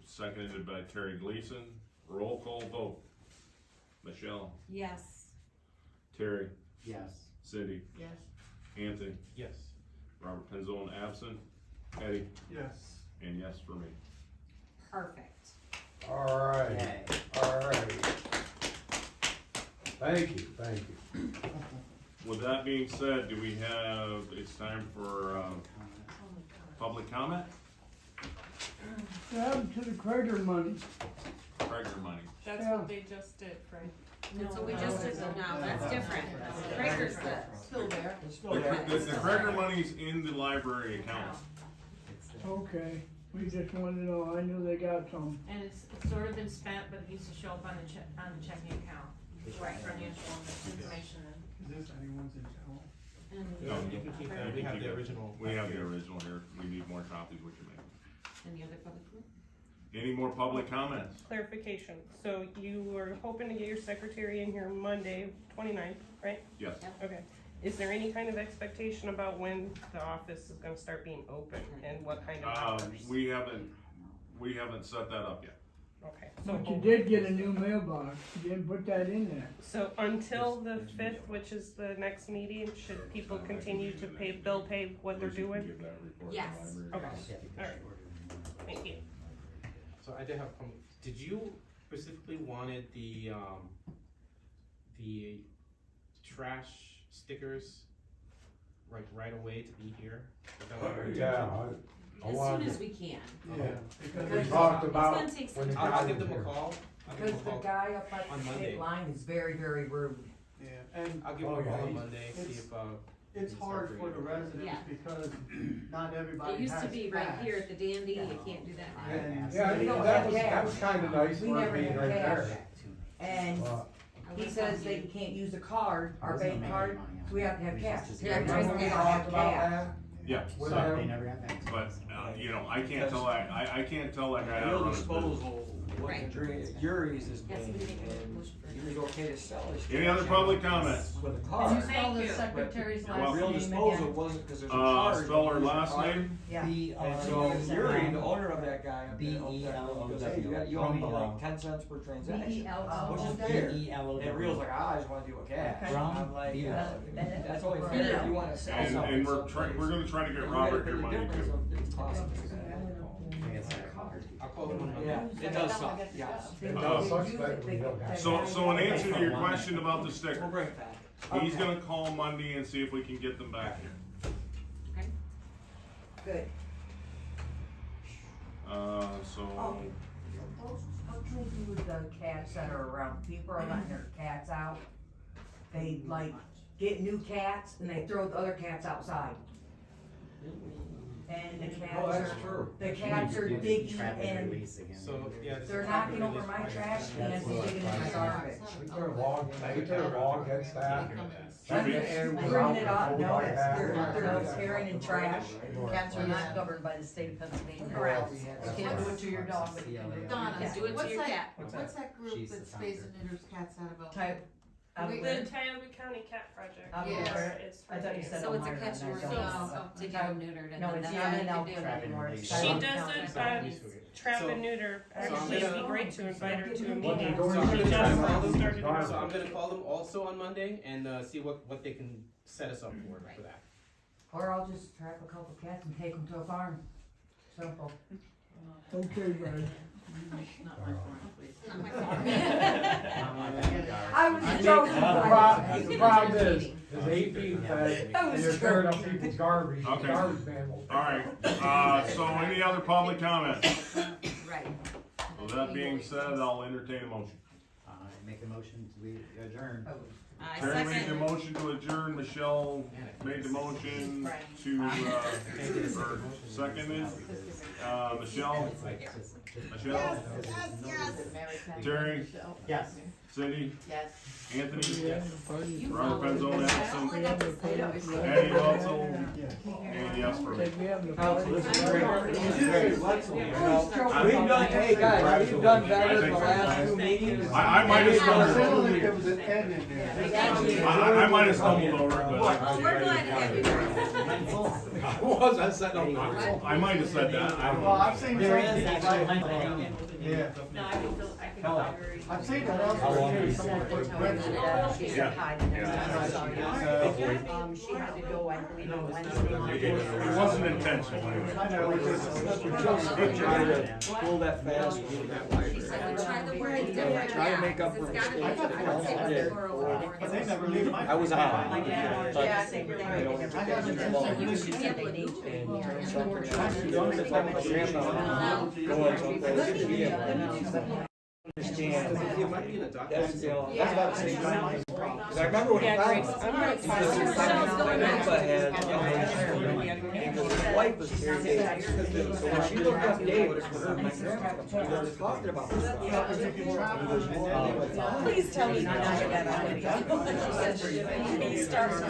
D: Seconded by Terry Gleason. Roll call vote. Michelle,
A: yes.
D: Terry,
F: Yes.
D: Cindy,
C: Yes.
D: Anthony,
G: Yes.
D: Robert Penzone absent, Eddie,
E: Yes.
D: and yes for me.
A: Perfect.
I: Alright,
F: Yay.
I: alright. Thank you, thank you.
D: With that being said, do we have, it's time for, public comment?
J: What happened to the Krager money?
D: Krager money.
O: That's
J: Yeah.
O: what they just did, right?
A: That's what we just did, no, that's different. Krager's the,
C: Still there.
H: It's
D: The,
H: still there.
D: the Krager money's in the library account.
J: Okay, we just wanted to know, I knew they got some.
N: And it's sort of been spent, but it needs to show up on the checking account, right, financial information
E: Is this anyone's in town?
N: and.
D: No,
G: You can keep
D: You
G: that, we
D: can
G: have
D: keep
G: the
D: it.
G: original.
D: We
G: back
D: have the
G: here.
D: original here. We need more copies, we can make.
A: any other public comment?
D: Any more public comments?
O: Clarification, so you were hoping to get your secretary in here Monday, 29th, right?
D: Yes.
O: Okay. Is there any kind of expectation about when the office is gonna start being open and what kind of hours?
D: We haven't set that up yet.
O: Okay.
J: But you did get a new mailbox, you didn't put that in there.
O: So until the 5th, which is the next meeting, should people continue to bill pay what they're doing?
A: Yes.
O: Okay, alright, thank you.
G: So I did have, did you specifically wanted the trash stickers, like right away to be here? Is that what you were
I: Yeah, I
A: As soon
I: wanted,
A: as we can.
I: yeah,
E: Because
I: we talked
A: It's
I: about
A: gonna take some
I: when the
A: time.
I: guy
G: I'll
I: was
G: give them a
I: here.
G: call. I'll give
M: Because
G: them a
M: the
G: call
M: guy up at
G: on
M: the
G: Monday.
M: state line is very, very rude.
E: Yeah, and
G: I'll give them
I: Oh,
G: a call
I: yeah,
G: on
I: he's-
G: Monday, see
E: it's-
G: if,
E: it's hard for the residents
A: Yeah.
E: because not everybody
A: It used to
E: has
A: be right
E: cash.
A: here at the Dandy, you can't do that now.
E: And
I: Yeah,
M: We don't
I: that
M: have
I: was
M: cash.
I: kinda nice
M: We
I: for it
M: never
I: being
M: had
I: right
M: cash.
I: there.
M: And
I: But,
M: he says they can't use the card, our
F: Wasn't
M: bank
F: making
M: card,
F: money on
M: so we
F: it.
M: have to have
F: We
M: cash.
F: just-
A: Yeah,
M: We don't
I: we
M: have
I: talked about
M: cash.
I: that
D: Yeah,
I: with
F: So they
I: him.
F: never got back to
D: but,
F: us.
D: I can't tell I can't tell that guy how to
H: Real
D: run his business.
H: disposal
A: Right.
H: wasn't Yuri's is
A: Yes,
H: being,
A: we didn't get a
H: and
A: motion for
H: he was okay to sell his.
D: Any other public comments?
H: With a
B: Can you
H: card.
B: spell the
N: Thank you.
B: secretary's
D: Well,
B: last
H: Real
B: name
H: disposal
B: again?
H: wasn't, cause there's a charge.
D: Spell her
H: on the
D: last
H: card.
D: name?
M: Yeah.
H: And so Yuri, the owner of that guy, up there, goes, hey, you owe me like 10 cents per transaction.
M: B-E-L-O.
H: Which is fair. And Real's like, I just wanna do a cash.
M: Okay.
H: I'm like,
M: Yeah.
H: that's only fair if you wanna sell
D: And,
H: something.
D: and we're gonna try to get Robert your money too.
H: It's costing us.
G: I'll call them on Monday.
H: Yeah, it does suck, yes.
I: It does suck, but we don't got.
D: So in answer to your question about the sticker,
H: We'll bring it back.
D: he's gonna call Monday and see if we can get them back here.
M: Good.
D: So,
M: What can we do with the cats that are around? People are letting their cats out. They like get new cats and they throw the other cats outside. And the
I: Oh,
M: cats
I: that's
M: are,
I: true.
M: the cats are digging
F: Trap and
M: and
F: release again.
G: So, yeah. this
M: they're
G: is
M: knocking
G: really
M: over my
G: fire.
M: trash cans and digging in my garbage.
I: We put a log, we put a log against that.
D: Should be-
I: And we
M: Bringing it up, no,
I: like that.
M: they're carrying in trash. Cats are not governed by the state of Pennsylvania.
A: Correct.
M: You can't do it to your dog, but you can do it to your
C: Donna,
M: cat.
A: Do it to your cat.
C: what's that group
F: She's
C: that
F: the
C: stays
F: founder.
C: and neuters cats out about?
M: Type,
C: Wait,
O: The Tioga County Cat Project.
C: Yeah.
O: It's
M: I thought you said
A: So it's a
M: Elmira,
A: catch
M: and I
A: and
M: don't
A: release
M: know.
A: to get them neutered and
M: No,
A: then
M: it's
A: that's
M: not
A: all
M: an
A: you can
M: outfit
A: do.
M: anymore. It's
O: She
M: Tioga
O: does
M: County.
O: it, trap
G: So-
O: and neuter.
G: so I'm
O: Actually, it'd be
G: gonna-
O: great to invite her to a
I: What they're
O: meeting.
I: doing
G: So I'm
I: is
G: gonna
I: they're
G: try to
I: trying
G: call
I: to
G: them,
I: use garbage.
G: so I'm gonna call them also on Monday and, see what they can set us up for that.
M: Or I'll just trap a couple cats and take them to a farm. Simple.
J: Okay, Brad.
B: I was joking.
I: The problem is 8 feet fed, and you're tearing up people's garbage.
D: Okay.
I: Garbage man will.
D: Alright, so any other public comments?
C: Right.
D: With that being said, I'll entertain a motion.
F: I make a motion to adjourn.
D: Terry made the motion to adjourn, Michelle made the motion to, or seconded, Michelle? Michelle? Terry?
F: Yes.
D: Cindy?
C: Yes.
D: Anthony? Robert Penzone, absent. Eddie Wetzel? And yes for me.
H: We've done, hey guys, we've done better than the last 2 meetings.
D: I might have stumbled.
H: There was an N in there.
D: I might have stumbled over it, but.
A: We're glad to have you guys.
D: I said, I might have said that, I don't know.
H: Well, I've seen
F: There
H: some
F: is
H: people
F: a
H: like, yeah.
N: No, I think the library.
H: I've seen that elsewhere too, someone put red.
K: She's
D: Yeah.
K: hiding there.
H: Yeah.
K: She had to go, I believe, on Wednesday.
D: It wasn't intentional.
H: I know, we just pull that fast, we get that library.
A: Try the word different.
H: Try to make up for
A: It's gotta be,
H: mistakes.
A: I would say it was the Borough.
H: But they never leave my. I was
K: My
H: on.
K: dad was the same thing, they never
H: I got
K: did.
H: it.
K: You should say they need to be here.
G: It might be in a document.
H: That's about the same time. Cause I remember when
O: Yeah,
H: I
O: Grace, I'm gonna try
H: his wife was here, so when she looked up dates for her, my grandma was talking about this stuff.
K: Please tell me not to get on it. He starts to.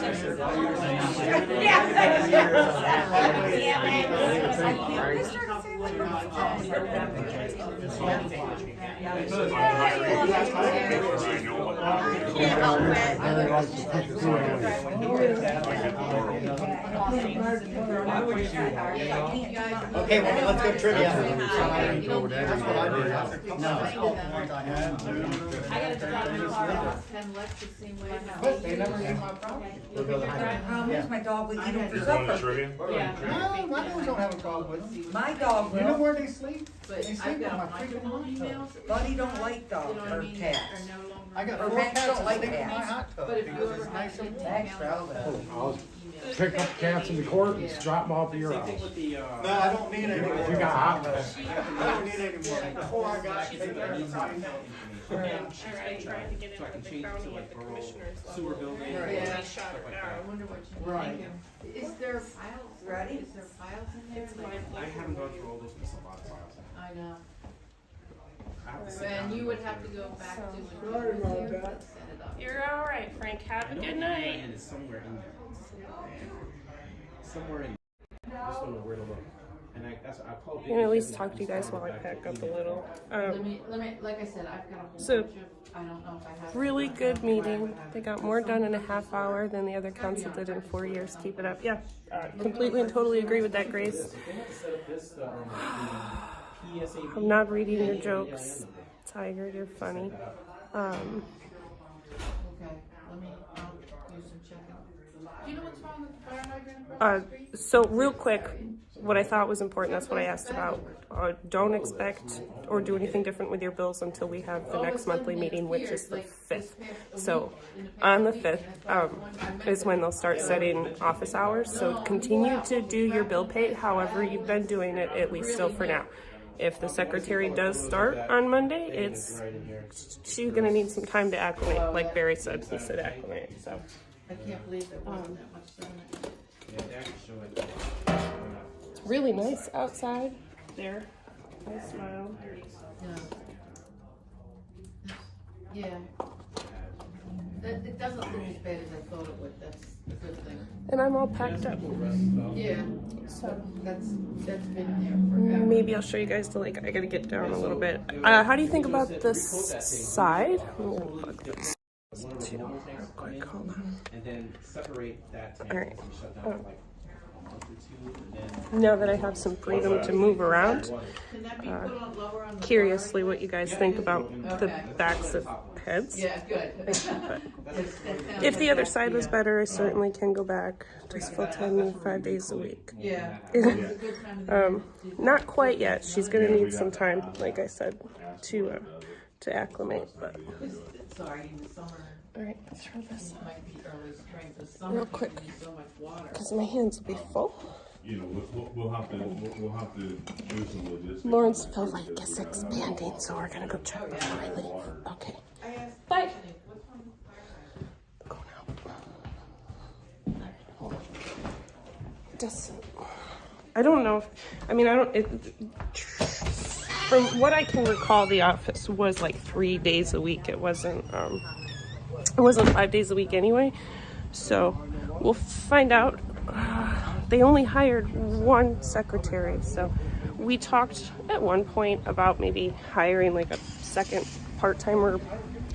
F: Okay, well, let's go trivia.
H: That's what I did.
N: I gotta drop my car off, Ken left the same way.
H: But they never leave my property.
M: My dog would eat them for
D: Just doing
M: supper.
D: trivia?
H: No, my dogs don't have a dog with them.
M: My dog
H: You know
M: will.
H: where they sleep?
N: But
H: They
N: I've
H: sleep on
N: got
H: my
N: my
H: freaking hot tub.
M: Buddy don't like
N: You
M: dogs
N: know what I
M: or
N: mean?
M: cats.
N: Are no longer.
H: I got
M: Or
H: 4
M: Max
H: cats
M: don't
H: that
M: like
H: sleep in my
M: cats.
H: hot tub
N: But if you
H: because
N: ever
H: it's
N: have
H: nice and
N: anything
H: warm.
M: Thanks
N: else,
M: for all that.
I: I'll pick up cats in the court and drop them off to your
G: Same thing
I: house.
G: with the,
H: No, I don't need any more.
I: You got hot dogs.
H: I don't need any more. Before I got, they never signed up.
O: I tried to get it
G: So I can
O: with the
G: change it to
O: county
G: like
O: at the
G: borough
O: commissioner's level.
G: sewer building.
N: Yeah.
O: And they shot it
N: I
O: down.
N: wonder what you
H: Right.
N: think. Is there files?
M: Ready?
N: Is there files in there?
O: It's
N: Like-
O: my
G: I haven't gone through all those, there's a lot of files.
N: I know.
G: I have to sit
N: And
G: down
N: you
G: and
N: would
G: look
N: have
G: at
N: to
G: it.
N: go back to
O: So-
N: when
J: Sorry
N: you were
J: about
N: there,
J: that.
N: set it up.
O: You're alright, Frank. Have a
G: I know
O: good
G: the
O: night.
G: land is somewhere in there. Somewhere in. I just don't know where to look. And that's, I called.
O: I can at least talk to you guys while I pack up a little.
N: Let me, like I said, I've got a whole
O: So,
N: bunch of, I don't know if I have.
O: really good meeting. They got more done in a half hour than the other council did in 4 years. Keep it up. Yeah, completely and totally agree with that, Grace. I'm not reading your jokes, Tiger. You're funny.
N: Okay, let me, do some checking. Do you know what's wrong with the fire hydrant across the street?
O: So real quick, what I thought was important, that's what I asked about. Don't expect or do anything different with your bills until we have the next monthly meeting, which is the 5th. So on the 5th is when they'll start setting office hours. So continue to do your bill pay however you've been doing it, at least still for now. If the secretary does start on Monday, she's gonna need some time to acclimate, like Barry said, he said acclimate, so.
N: I can't believe there wasn't that much done.
G: Yeah, they actually show it.
O: It's really nice outside there. I smile.
N: Yeah. It doesn't look as bad as I thought it would, that's a good thing.
O: And I'm all packed up.
N: Yeah,
O: So
N: that's been there forever.
O: maybe I'll show you guys the lake. I gotta get down a little bit. How do you think about this side? I'm gonna plug this too real quick. Hold on.
G: And then separate that tank
O: All right.
G: and shut down like month or two, and then.
O: Now that I have some freedom to move around, curiously what you guys think about the backs of heads.
C: Yeah, good.
O: But if the other side was better, I certainly can go back just full time 5 days a week.
C: Yeah.
O: Not quite yet. She's gonna need some time, like I said, to acclimate. But
C: Sorry, in the summer.
O: all right, I'll throw this
C: Might be early strength this summer.
O: real quick
C: So much water.
O: because my hands will be full.
D: You know, we'll have to do some logistics.
O: Lawrenceville Lake is expanding, so we're gonna go check before I leave. Okay. Bye. Go now. Hold on. Just, I don't know if, I mean, I don't, from what I can recall, the office was like 3 days a week. It wasn't 5 days a week anyway. So we'll find out. They only hired one secretary, so we talked at one point about maybe hiring like a second part-timer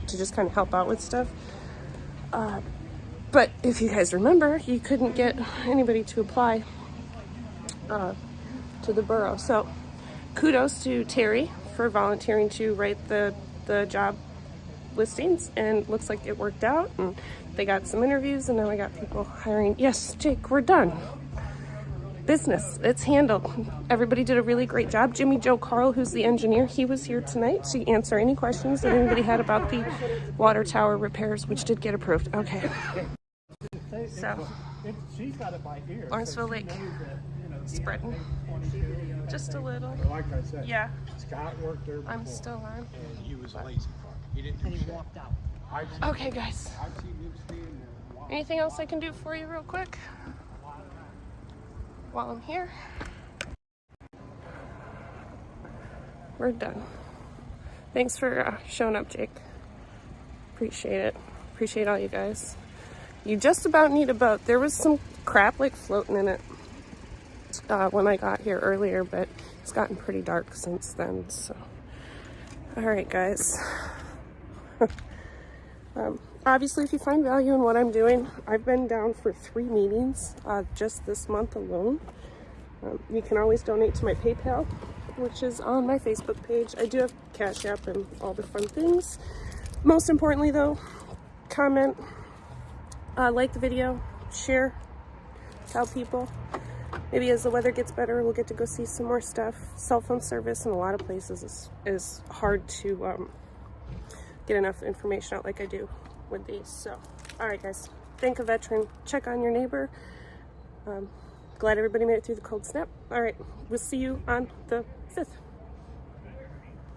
O: to just kind of help out with stuff. But if you guys remember, you couldn't get anybody to apply to the borough. So kudos to Terry for volunteering to write the job listings, and looks like it worked out, and they got some interviews, and now I got people hiring. Yes, Jake, we're done. Business, it's handled. Everybody did a really great job. Jimmy Joe Carl, who's the engineer, he was here tonight to answer any questions that anybody had about the water tower repairs, which did get approved. Okay. So,
J: She's got it by here.
O: Lawrenceville Lake, spreading just a little.
J: Like I said,
O: Yeah,
J: Scott worked there before.
O: I'm still on.
J: And he was a lazy fuck. He didn't do shit. Walked out.
O: Okay, guys.
J: I've seen him stand there.
O: Anything else I can do for you real quick while I'm here? We're done. Thanks for showing up, Jake. Appreciate it. Appreciate all you guys. You just about need a boat. There was some crap like floating in it when I got here earlier, but it's gotten pretty dark since then. So, all right, guys. Obviously, if you find value in what I'm doing, I've been down for 3 meetings just this month alone. You can always donate to my PayPal, which is on my Facebook page. I do have Cash App and all the fun things. Most importantly, though, comment, like the video, share, tell people. Maybe as the weather gets better, we'll get to go see some more stuff. Cell phone service in a lot of places is hard to get enough information out like I do with these. So, all right, guys, thank a veteran, check on your neighbor. Glad everybody made it through the cold snap. All right, we'll see you on the 5th.